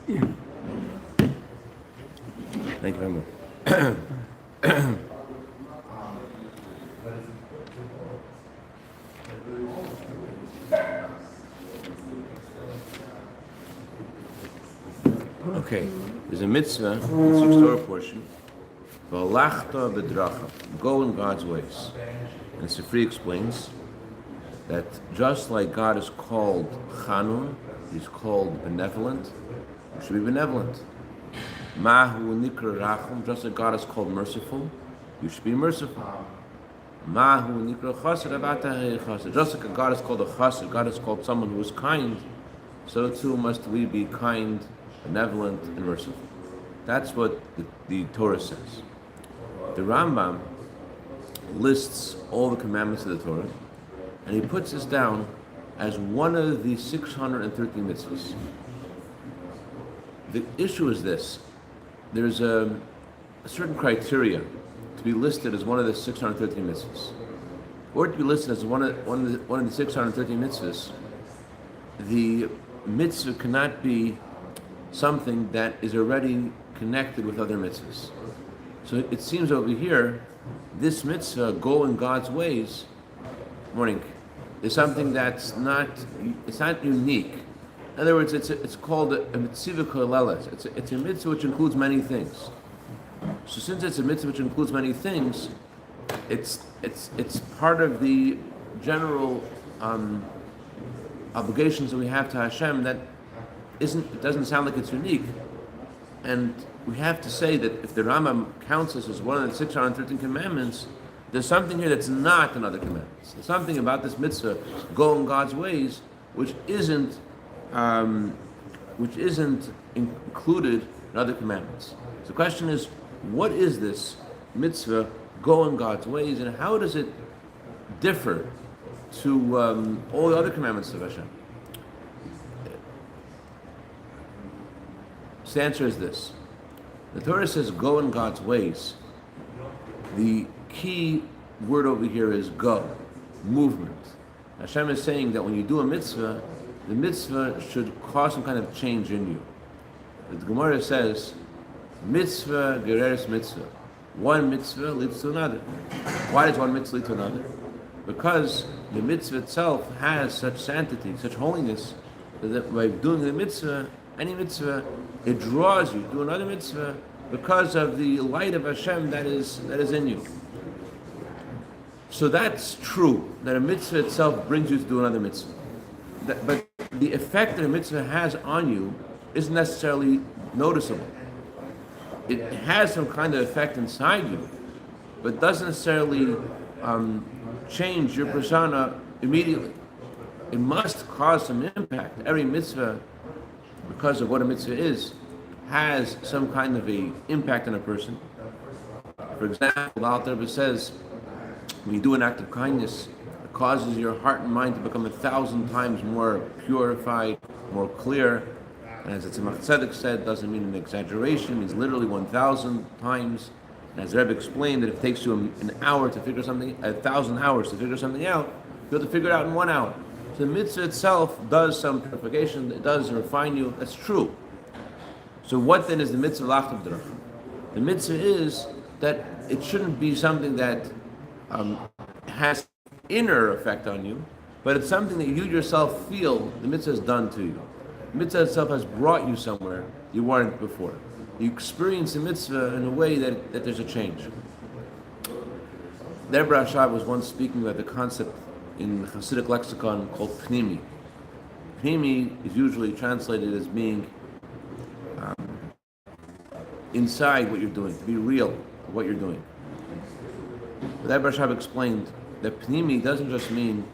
Thank you very much. Okay, there's a mitzvah, it's a Torah portion. V'alachta b'dracha, go in God's ways. And Sifri explains that just like God is called Chanun, He's called benevolent, you should be benevolent. Mahu nikra rachum, just like God is called merciful, you should be merciful. Mahu nikra chassid, avata chassid. Just like God is called a chassid, God is called someone who is kind, so too must we be kind, benevolent, and merciful. That's what the Torah says. The Rambam lists all the commandments of the Torah, and he puts this down as one of the 613 mitzvahs. The issue is this: there's a certain criteria to be listed as one of the 613 mitzvahs, or to be listed as one of the 613 mitzvahs. The mitzvah cannot be something that is already connected with other mitzvahs. So it seems over here, this mitzvah, go in God's ways, morning, is something that's it's not unique. In other words, it's called a mitzvah koleles. It's a mitzvah which includes many things. So since it's a mitzvah which includes many things, it's part of the general obligations that we have to Hashem that it doesn't sound like it's unique. And we have to say that if the Rambam counts this as one of the 613 commandments, there's something here that's not in other commandments. There's something about this mitzvah, go in God's ways, which isn't included in other commandments. So the question is, what is this mitzvah, go in God's ways, and how does it differ to all the other commandments of Hashem? The answer is this. The Torah says go in God's ways. The key word over here is go, movement. Hashem is saying that when you do a mitzvah, the mitzvah should cause some kind of change in you. The Gemara says, mitzvah gereres mitzvah. One mitzvah leads to another. Why does one mitzvah lead to another? Because the mitzvah itself has such sanctity, such holiness, that by doing the mitzvah, any mitzvah, it draws you to another mitzvah because of the light of Hashem that is in you. So that's true, that a mitzvah itself brings you to do another mitzvah. But the effect that a mitzvah has on you isn't necessarily noticeable. It has some kind of effect inside you, but doesn't necessarily change your persona immediately. It must cause some impact. Every mitzvah, because of what a mitzvah is, has some kind of a impact on a person. For example, the Alter Rebbe says, when you do an act of kindness, it causes your heart and mind to become 1,000 times more purified, more clear. And as the Chassidic said, doesn't mean an exaggeration, it means literally 1,000 times. And as the Rebbe explained, that if it takes you an hour to figure something, 1,000 hours to figure something out, you'll have to figure it out in 1 hour. So the mitzvah itself does some purification, it does refine you, that's true. So what then is the mitzvah lachta b'dracha? The mitzvah is that it shouldn't be something that has inner effect on you, but it's something that you yourself feel the mitzvah has done to you. The mitzvah itself has brought you somewhere you weren't before. You experience the mitzvah in a way that there's a change. The Rebbe Cashapp was once speaking about the concept in the Chassidic lexicon called pnimi. Pnimi is usually translated as being inside what you're doing, to be real of what you're doing. But Rabbi Cashapp explained that pnimi doesn't just mean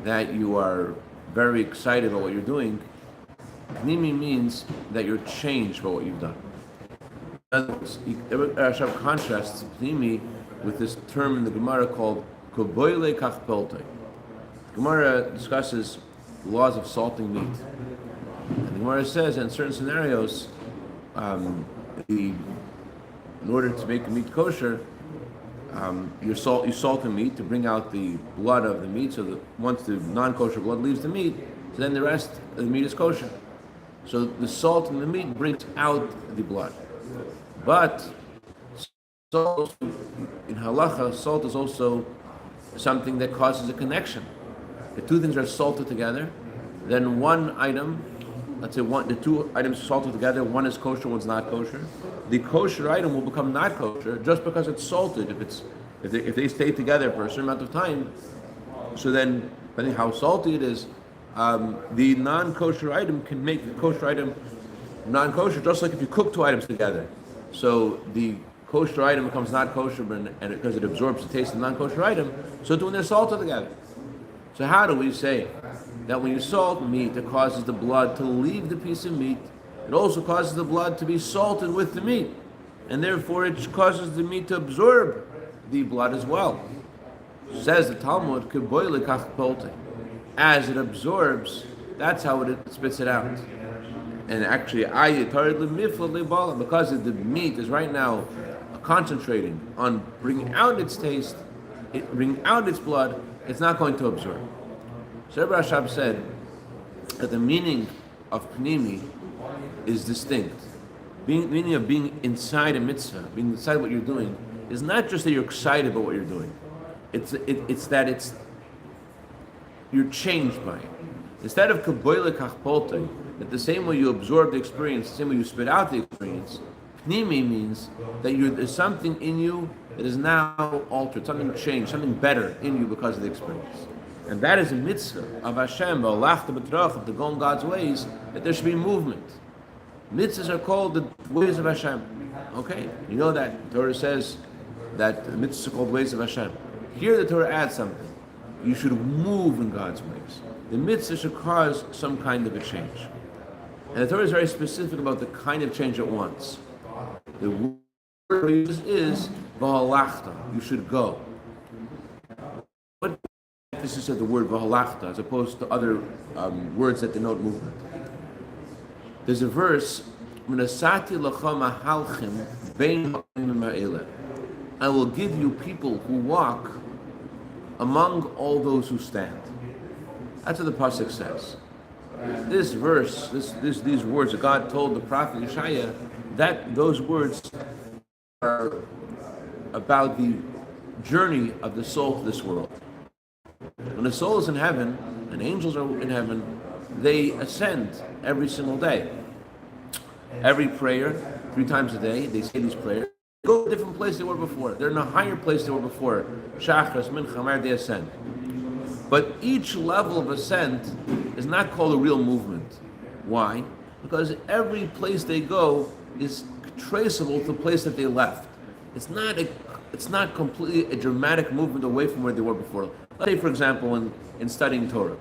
that you are very excited about what you're doing. Pnimi means that you're changed by what you've done. In other words, Rabbi Cashapp contrasts pnimi with this term in the Gemara called koboile kach peltei. Gemara discusses the laws of salting meat. And the Gemara says in certain scenarios, in order to make the meat kosher, you salt the meat to bring out the blood of the meat, so that once the non-kosher blood leaves the meat, so then the rest of the meat is kosher. So the salt in the meat brings out the blood. But salt, in halacha, salt is also something that causes a connection. The two things are salted together, then one item, let's say the two items are salted together, one is kosher, one's not kosher. The kosher item will become not kosher just because it's salted. If they stay together for a certain amount of time, so then depending how salty it is, the non-kosher item can make the kosher item non-kosher, just like if you cook two items together. So the kosher item becomes not kosher, and because it absorbs the taste of the non-kosher item, so when they're salted together. So how do we say that when you salt meat, it causes the blood to leave the piece of meat? It also causes the blood to be salted with the meat, and therefore it causes the meat to absorb the blood as well. Says the Talmud, as it absorbs, that's how it spits it out. And actually, because the meat is right now concentrating on bringing out its taste, bringing out its blood, it's not going to absorb. So Rabbi Cashapp said that the meaning of pnimi is distinct. Meaning of being inside a mitzvah, being inside what you're doing, is not just that you're excited about what you're doing. It's that you're changed by it. Instead of kaboyle kachpolte, that the same way you absorb the experience, the same way you spit out the experience, pnimi means that there's something in you that is now altered, something changed, something better in you because of the experience. And that is a mitzvah of Hashem, to go in God's ways, that there should be movement. Mitzvahs are called the ways of Hashem. Okay, you know that. The Torah says that the mitzvahs are called ways of Hashem. Here the Torah adds something. You should move in God's ways. The mitzvah should cause some kind of a change. And the Torah is very specific about the kind of change it wants. The word it uses is v'halachta. You should go. What emphasis of the word v'halachta as opposed to other words that denote movement? There's a verse, "Menasati lacham ahalchim bein ha'im ma'eleh." I will give you people who walk among all those who stand. That's what the pasuk says. This verse, these words that God told the prophet Yeshaya, those words are about the journey of the soul to this world. When the soul is in heaven and angels are in heaven, they ascend every single day. Every prayer, 3 times a day, they say these prayers. They go to a different place they were before. They're in a higher place they were before. Shachas, Mincha, they ascend. But each level of ascent is not called a real movement. Why? Because every place they go is traceable to the place that they left. It's not completely a dramatic movement away from where they were before. Let's say, for example, in studying Torah.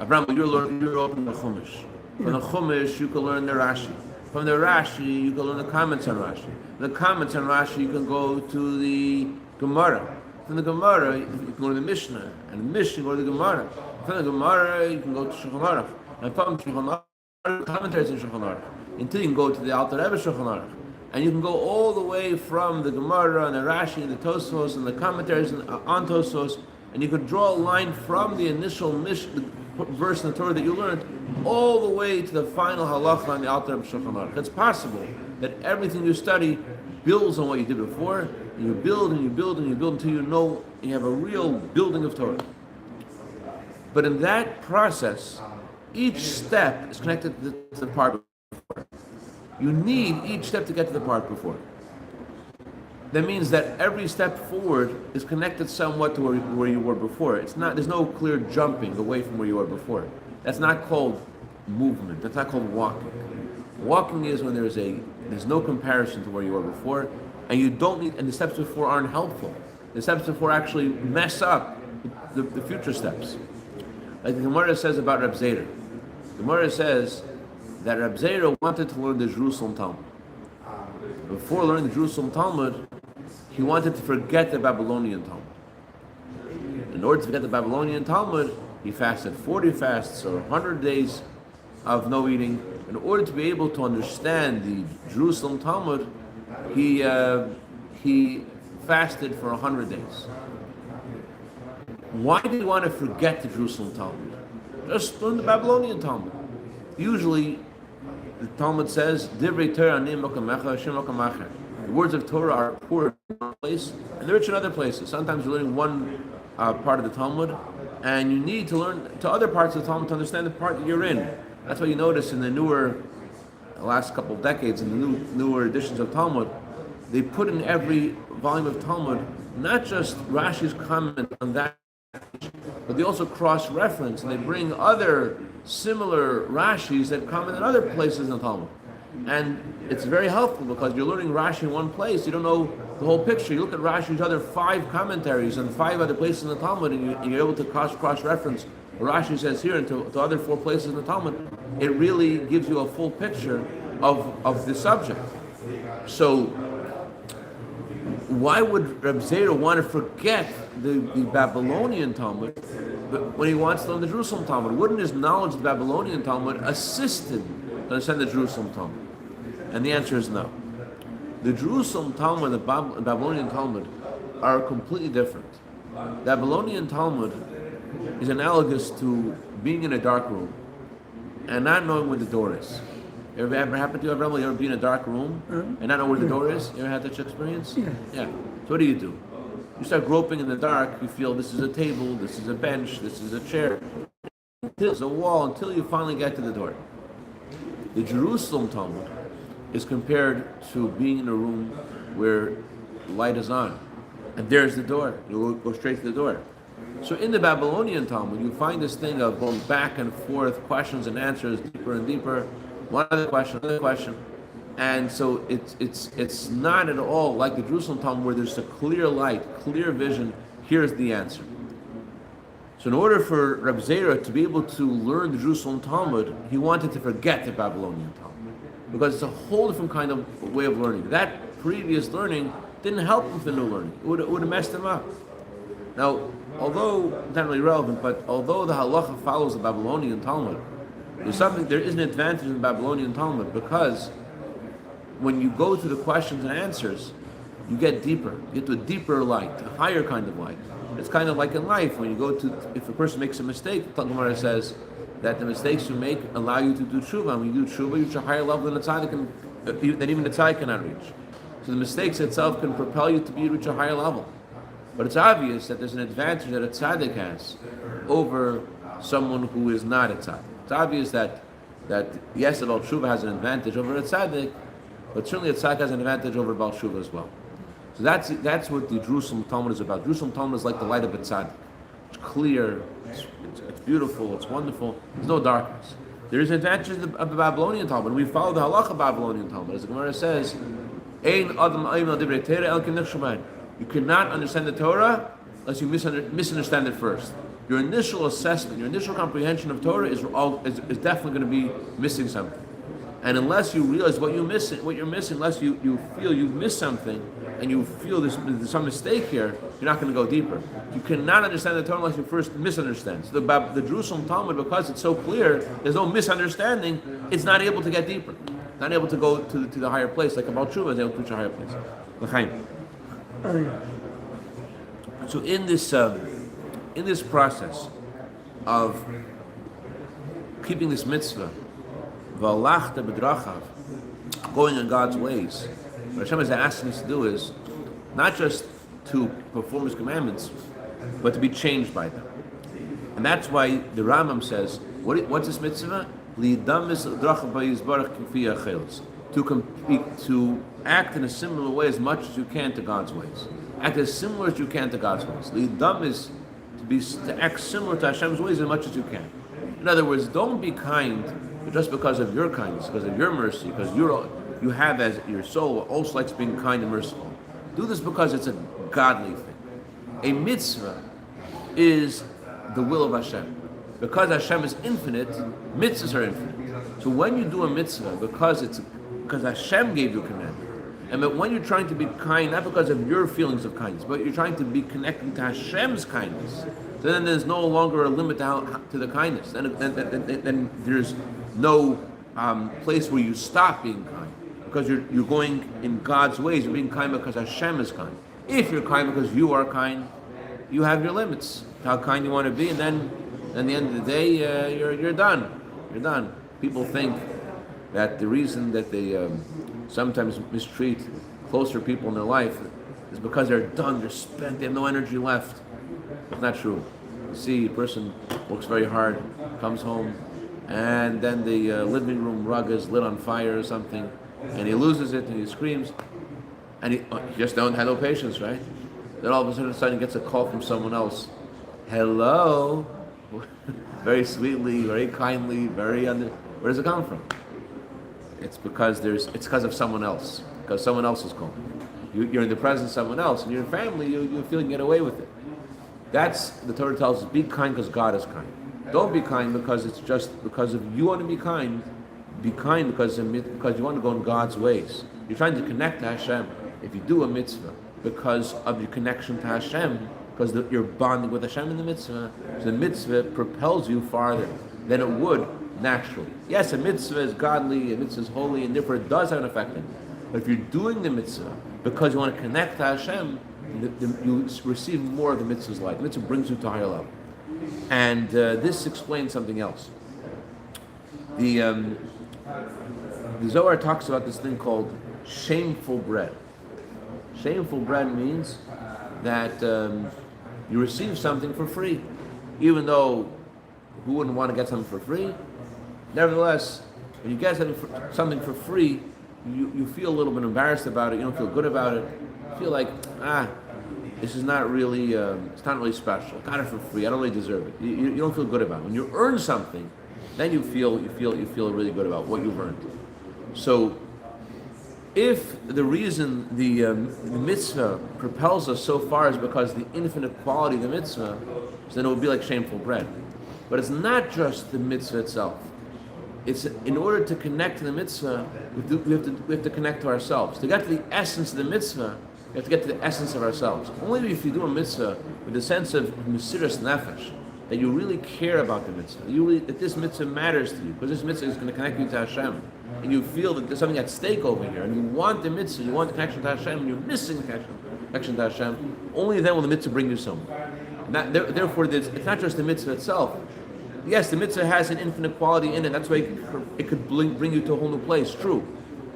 Abraham, you're opening the Chumash. From the Chumash, you can learn the Rashi. From the Rashi, you can learn the comments on Rashi. From the comments on Rashi, you can go to the Gemara. From the Gemara, you can go to the Mishnah. And the Mishnah, you go to the Gemara. From the Gemara, you can go to Shulchan Aruch. And from Shulchan Aruch, commentaries in Shulchan Aruch. Until you can go to the Alter Rebbe Shulchan Aruch. And you can go all the way from the Gemara and the Rashi and the Tosfos and the commentaries on Tosfos, and you could draw a line from the initial verse in the Torah that you learned all the way to the final halacha on the Alter Rebbe Shulchan Aruch. It's possible that everything you study builds on what you did before, and you build and you build and you build until you know you have a real building of Torah. But in that process, each step is connected to the part before. You need each step to get to the part before. That means that every step forward is connected somewhat to where you were before. There's no clear jumping away from where you were before. That's not called movement. That's not called walking. Walking is when there's no comparison to where you were before, and you don't need, and the steps before aren't helpful. The steps before actually mess up the future steps. Like the Gemara says about Reb Zeder. The Gemara says that Reb Zeder wanted to learn the Jerusalem Talmud. Before learning the Jerusalem Talmud, he wanted to forget the Babylonian Talmud. In order to forget the Babylonian Talmud, he fasted 40 fasts or 100 days of no eating. In order to be able to understand the Jerusalem Talmud, he fasted for 100 days. Why did he want to forget the Jerusalem Talmud? Just learn the Babylonian Talmud. Usually, the Talmud says, Divrei Torah anim makamecha, Hashem makamacher. The words of Torah are poor in one place, and they're rich in other places. Sometimes you're learning one part of the Talmud, and you need to learn to other parts of the Talmud to understand the part that you're in. That's why you notice in the last couple of decades, in the newer editions of Talmud, they put in every volume of Talmud not just Rashi's comment on that, but they also cross-reference, and they bring other similar Rashis that comment in other places in the Talmud. And it's very helpful because you're learning Rashi in one place, you don't know the whole picture. You look at Rashi's other 5 commentaries and 5 other places in the Talmud, and you're able to cross-reference what Rashi says here and to other 4 places in the Talmud. It really gives you a full picture of the subject. So why would Reb Zera want to forget the Babylonian Talmud when he wants to learn the Jerusalem Talmud? Wouldn't his knowledge of the Babylonian Talmud assist him to understand the Jerusalem Talmud? And the answer is no. The Jerusalem Talmud and the Babylonian Talmud are completely different. The Babylonian Talmud is analogous to being in a dark room and not knowing where the door is. Ever happened to you, Rabbi? You ever be in a dark room and not know where the door is? You ever had such experience? Yeah. So what do? You start groping in the dark. You feel this is a table, this is a bench, this is a chair. There's a wall until you finally get to the door. The Jerusalem Talmud is compared to being in a room where light is on, and there's the door. You go straight to the door. So in the Babylonian Talmud, you find this thing of going back and forth, questions and answers, deeper and deeper. One other question, and so it's not at all like the Jerusalem Talmud where there's a clear light, clear vision. Here's the answer. So in order for Reb Zera to be able to learn the Jerusalem Talmud, he wanted to forget the Babylonian Talmud because it's a whole different kind of way of learning. That previous learning didn't help him for new learning. It would have messed him up. Now, although not really relevant, but although the halacha follows the Babylonian Talmud, there is an advantage in the Babylonian Talmud because when you go to the questions and answers, you get deeper. You get to a deeper light, a higher kind of light. It's kind of like in life when you go to, if a person makes a mistake, the Gemara says that the mistakes you make allow you to do tshuva. When you do tshuva, you reach a higher level than that even the tzaddik cannot reach. So the mistakes itself can propel you to reach a higher level. But it's obvious that there's an advantage that a tzaddik has over someone who is not a tzaddik. It's obvious that yes, the Baal Tshuva has an advantage over a tzaddik, but certainly a tzaddik has an advantage over Baal Tshuva as well. So that's what the Jerusalem Talmud is about. Jerusalem Talmud is like the light of a tzaddik. It's clear, it's beautiful, it's wonderful. There's no darkness. There is an advantage of the Babylonian Talmud. We follow the halacha Babylonian Talmud, as the Gemara says, "Ein adam ayim al divrei Torah el kinech shemayim." You cannot understand the Torah unless you misunderstand it first. Your initial assessment, your initial comprehension of Torah is definitely going to be missing something. And unless you realize what you're missing, unless you feel you've missed something, and you feel there's some mistake here, you're not going to go deeper. You cannot understand the Torah unless you first misunderstand. So the Jerusalem Talmud, because it's so clear, there's no misunderstanding, it's not able to get deeper. Not able to go to the higher place, like a Baal Tshuva is able to reach a higher place. L'chaim. So in this process of keeping this mitzvah, v'alachta b'drachav, going in God's ways, what Hashem is asking us to do is not just to perform His commandments, but to be changed by them. And that's why the Rambam says, what's this mitzvah? To act in a similar way as much as you can to God's ways. Act as similar as you can to God's ways. Lidam is to act similar to Hashem's ways as much as you can. In other words, don't be kind just because of your kindness, because of your mercy, because you have as your soul also likes being kind and merciful. Do this because it's a godly thing. A mitzvah is the will of Hashem. Because Hashem is infinite, mitzvahs are infinite. So when you do a mitzvah, because Hashem gave you a commandment, and but when you're trying to be kind, not because of your feelings of kindness, but you're trying to be connecting to Hashem's kindness, so then there's no longer a limit to the kindness. Then there's no place where you stop being kind, because you're going in God's ways. You're being kind because Hashem is kind. If you're kind because you are kind, you have your limits to how kind you want to be, and then at the end of the day, you're done. You're done. People think that the reason that they sometimes mistreat closer people in their life is because they're done, they're spent, they have no energy left. It's not true. You see, a person works very hard, comes home, and then the living room rug is lit on fire or something, and he loses it and he screams, and he just don't have no patience, right? Then all of a sudden he gets a call from someone else. Hello, very sweetly, very kindly, very where does it come from? It's because of someone else. Because someone else is calling. You're in the presence of someone else, and you're in family. You feel you can get away with it. That's the Torah tells us: be kind because God is kind. Don't be kind because it's just because if you want to be kind. Be kind because you want to go in God's ways. You're trying to connect to Hashem. If you do a mitzvah because of your connection to Hashem, because you're bonding with Hashem in the mitzvah, so the mitzvah propels you farther than it would naturally. Yes, a mitzvah is godly, a mitzvah is holy, and therefore it does have an effect on you. But if you're doing the mitzvah because you want to connect to Hashem, you receive more of the mitzvah's light. The mitzvah brings you to a higher level. And this explains something else. The Zohar talks about this thing called shameful bread. Shameful bread means that you receive something for free, even though who wouldn't want to get something for free? Nevertheless, when you get something for free, you feel a little bit embarrassed about it. You don't feel good about it. You feel like, this is not really, it's not really special. I got it for free. I don't really deserve it. You don't feel good about it. When you earn something, then you feel really good about what you've earned. So, if the reason the mitzvah propels us so far is because of the infinite quality of the mitzvah, then it would be like shameful bread. But it's not just the mitzvah itself. It's in order to connect to the mitzvah, we have to connect to ourselves. To get to the essence of the mitzvah, we have to get to the essence of ourselves. Only if you do a mitzvah with a sense of mesiras nefesh, that you really care about the mitzvah, that this mitzvah matters to you, because this mitzvah is going to connect you to Hashem, and you feel that there's something at stake over here, and you want the mitzvah, you want the connection to Hashem, and you're missing the connection to Hashem, only then will the mitzvah bring you somewhere. Therefore, it's not just the mitzvah itself. Yes, the mitzvah has an infinite quality in it, that's why it could bring you to a whole new place, true.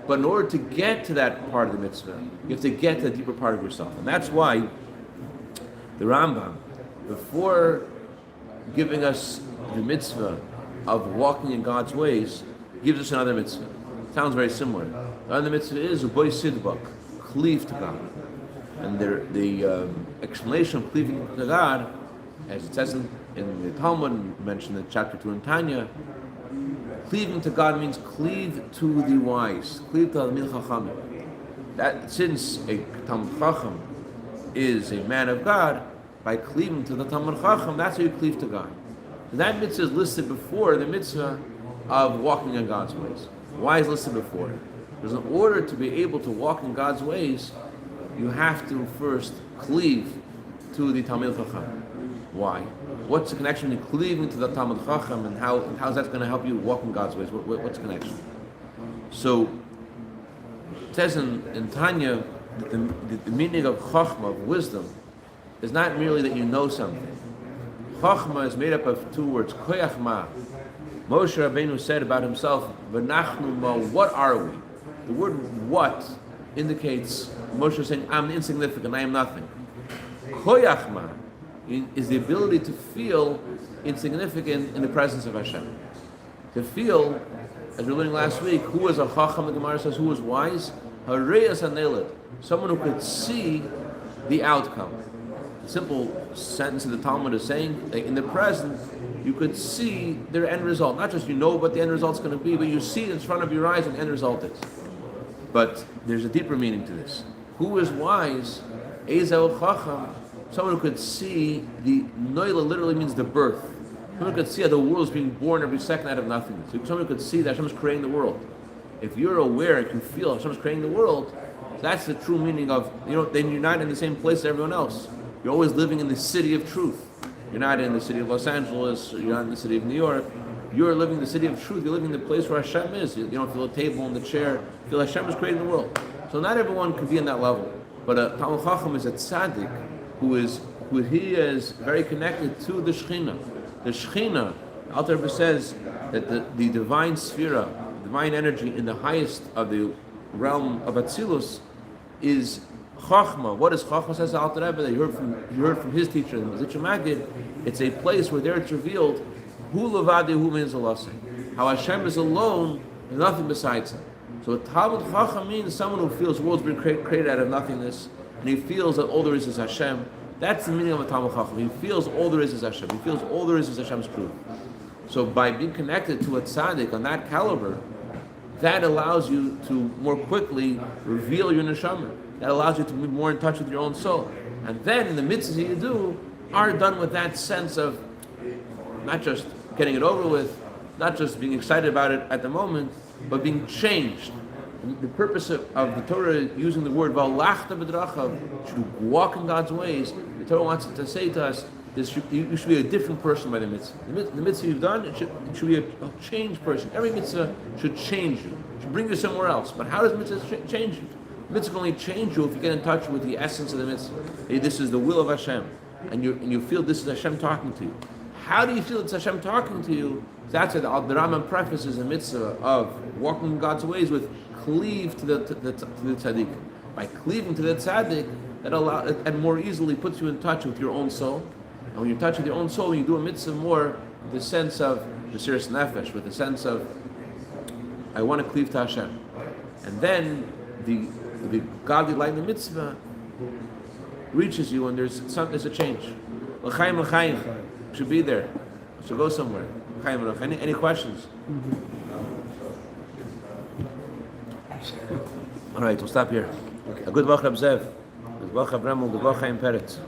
But in order to get to that part of the mitzvah, you have to get to the deeper part of yourself. And that's why the Rambam, before giving us the mitzvah of walking in God's ways, gives us another mitzvah. Sounds very similar. The other mitzvah is Bais Bezalel, cleave to God. And the explanation of cleaving to God, as it says in the Talmud, mentioned in chapter 2 in Tanya, cleaving to God means cleave to the wise, cleave to the Chachamim. That since a Talmud Chacham is a man of God, by cleaving to the Talmud Chacham, that's how you cleave to God. And that mitzvah is listed before the mitzvah of walking in God's ways. Why is it listed before? Because in order to be able to walk in God's ways, you have to first cleave to the Talmud Chacham. Why? What's the connection between cleaving to the Talmud Chacham and how's that going to help you walk in God's ways? What's the connection? So, it says in Tanya, the meaning of Chachma, of wisdom, is not merely that you know something. Chachma is made up of two words, koyach ma. Moshe Rabbeinu said about himself, v'nachnu ma, what are we? The word what indicates Moshe saying, I'm insignificant, I am nothing. Koyach ma is the ability to feel insignificant in the presence of Hashem. To feel, as we were learning last week, who was a Chacham, the Gemara says, who was wise? Hareyas hanelet, someone who could see the outcome. The simple sentence of the Talmud is saying that in the present, you could see their end result. Not just you know what the end result's going to be, but you see it in front of your eyes what the end result is. But there's a deeper meaning to this. Who is wise? Ezel Chacham, someone who could see the Noila literally means the birth. Someone who could see how the world is being born every second out of nothingness. Someone who could see that Hashem is creating the world. If you're aware and can feel Hashem is creating the world, that's the true meaning of, then you're not in the same place as everyone else. You're always living in the city of truth. You're not in the city of Los Angeles, or you're not in the city of New York. You're living in the city of truth. You're living in the place where Hashem is. You don't feel a table and the chair. You feel Hashem is creating the world. So not everyone can be in that level. But a Talmud Chacham is a tzaddik who is very connected to the Shekhinah. The Shekhinah, Alter Rebbe says that the divine sphera, divine energy in the highest of the realm of Atzilus is Chachma. What is Chachma? Says the Alter Rebbe that you heard from his teacher, the Mezitcha Magid. It's a place where there it's revealed Hu Levade Hu Means Alasei. How Hashem is alone and nothing besides him. So a Talmud Chacham means someone who feels the world's been created out of nothingness, and he feels that all there is Hashem. That's the meaning of a Talmud Chacham. He feels all there is Hashem. He feels all there is Hashem's truth. So by being connected to a tzaddik on that caliber, that allows you to more quickly reveal your neshama. That allows you to be more in touch with your own soul. And then the mitzvahs that you do are done with that sense of not just getting it over with, not just being excited about it at the moment, but being changed. And the purpose of the Torah using the word "V'alachta b'drachav," to walk in God's ways, the Torah wants to say to us, you should be a different person by the mitzvah. The mitzvah you've done, it should be a changed person. Every mitzvah should change you, should bring you somewhere else. But how does mitzvah change you? Mitzvah can only change you if you get in touch with the essence of the mitzvah. Hey, this is the will of Hashem, and you feel this is Hashem talking to you. How do you feel it's Hashem talking to you? That's why the Rambam prefaces the mitzvah of walking in God's ways with cleave to the tzaddik. By cleaving to the tzaddik, that and more easily puts you in touch with your own soul. And when you're in touch with your own soul, you do a mitzvah more with the sense of the serious nefesh, with the sense of I want to cleave to Hashem, and then the godly light in the mitzvah reaches you, and there's a change. L'chaim should be there. Should go somewhere. Any questions? All right, we'll stop here. A good Bach Reb Zev, good Bach Reb Remel, good Bach Chaim Peretz.